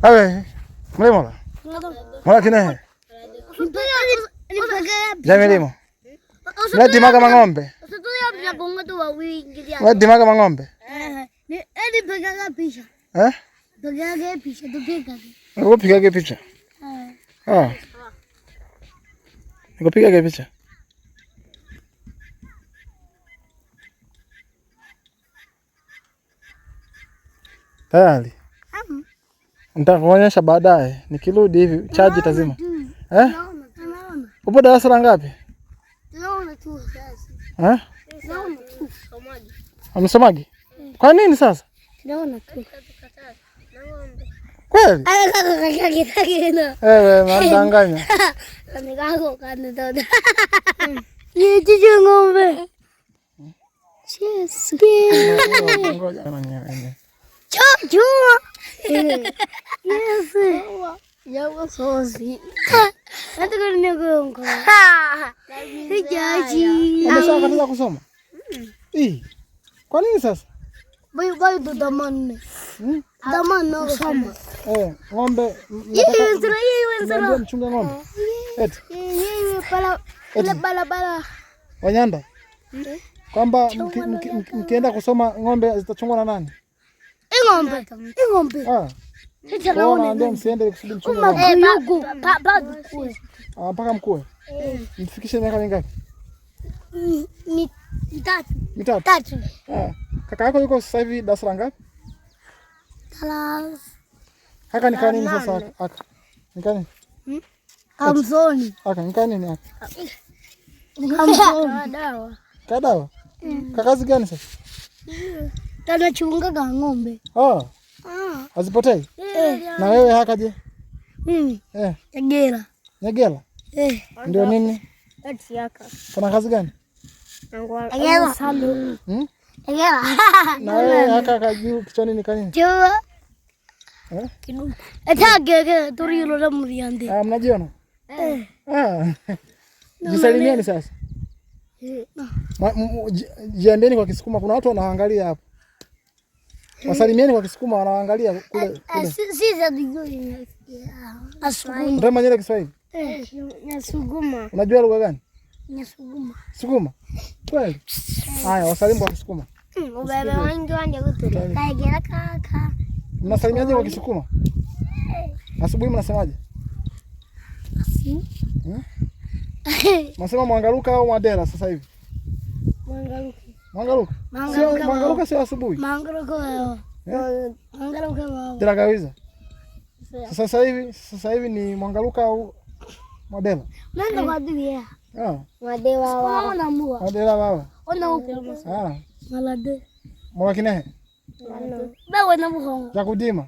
Awe, mulai mola. Mola kine. Jamii limo. Mulai dimaga mang'ombe. Mulai dimaga mang'ombe. Piga picha. Nikupiga picha. Tayari. Nitakuonyesha baadaye. Nikirudi hivi charge itazima. Upo darasa la ngapi? Naona tu sasa. Naona tu somaji. Amsomaji? Kwa nini sasa? Naona tu. Kweli? Nadanganya. Nikago kana dada. Ni tije ng'ombe. Yes. Ngoja nani. Chua. Yes. Yawa sosi. Nataka nigongo. Hijaji. Umesha kaanza kusoma? Kwa nini sasa? Bayo dodamane. Damano kusoma. Ng'ombe. Ndio mchunga ng'ombe. Bala. Wanyanda. Kwamba mkienda kusoma ng'ombe zitachungwa na nani? Ng'ombe. Sasa naona ndio msiende kusudi mchunga ng'ombe. Mpaka mkue. Mfikishe miaka mingapi? Mitatu. Kaka yako yuko sasa hivi darasa la ngapi? Kaka ni kanini sasa? Aka. Ni kanini? Kamzoni. Aka ni kanini aka? Kamzoni. Dawa. Kadawa? Kakazi gani sasa? Tanachunga ng'ombe. Hazipotei? Na wewe haka je? Nyegela? Ndio nini? Ati yaka. Kuna kazi gani? Nyegela. Nyegela. Na wewe haka kajuu kichwani ni kanini? Jua. Kidumu. Atagege turilo la muriande. Mnajiona? Jisalimieni sasa. Jiandeni kwa Kisukuma, kuna watu wanaangalia hapo. Wasalimieni kwa Kisukuma, wanaangalia kule. Sisi ndio Asuguma. Ndio manyele Kiswahili? Nyasuguma. Unajua lugha gani? Nyasuguma. Suguma? Kweli? Haya, wasalimu kwa Kisukuma. Ubebe wangu wanje kutulia. Kaigera kaka. Mnasalimiaje kwa Kisukuma? Asubuhi mnasemaje? Mnasema mwangaluka au mwadera sasa hivi? Mwangaluka. Sio mwangaluka, sio asubuhi. Mwangaluka. Mwangaluka. Dira kawiza. Sasa hivi ni mwangaluka au mwadera? Nenda kwa dunia. Mwadera baba. Ona huko. Malade. Mola kinehe. Bawe na buhongo. Ya kudima.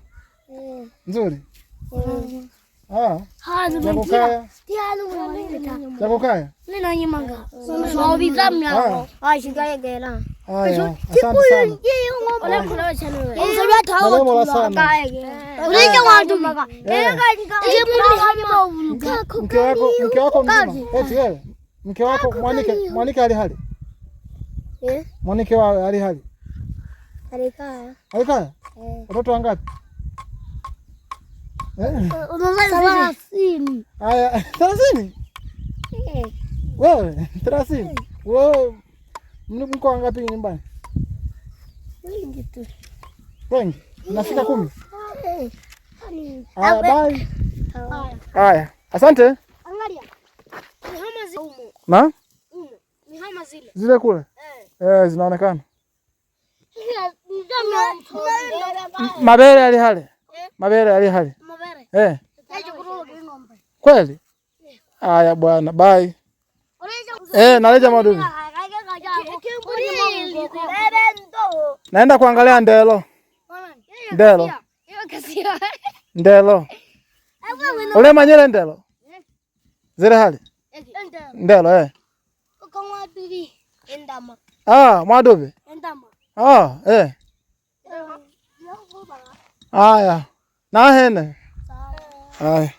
Nzuri. Yakukaya. Yakukaya. Nina nyimanga. So bizamya hapo. Shigaya gela. Asante sana. Ole kuna chano. Mola sana. Ulije watu maka. Mke wako mzima. Eti wewe. Mke wako mwanike hali hali. Mwanike wa hali hali. Alikaya? Watoto wangapi? 30. Haya, 30? Wewe, 30. Wewe mko wangapi nyumbani? Wengi tu. Wengi? Nafika 10? Haya, bye. Haya, asante. Angalia. Ni hama zile humo. Na? Ni hama zile. Zile kule? Zinaonekana. Mabere hali hali. Mabere hali hali. Mabere. Kweli? Haya bwana, bye. Naleja madudu. Naenda kuangalia ndelo. Ndelo. Iyo kasiya. Ndelo. Ole manyele ndelo. Zere hali. Ndelo Ukamwa bibi endama. Mwadobe. Endama. Aya. Na hene. Aya.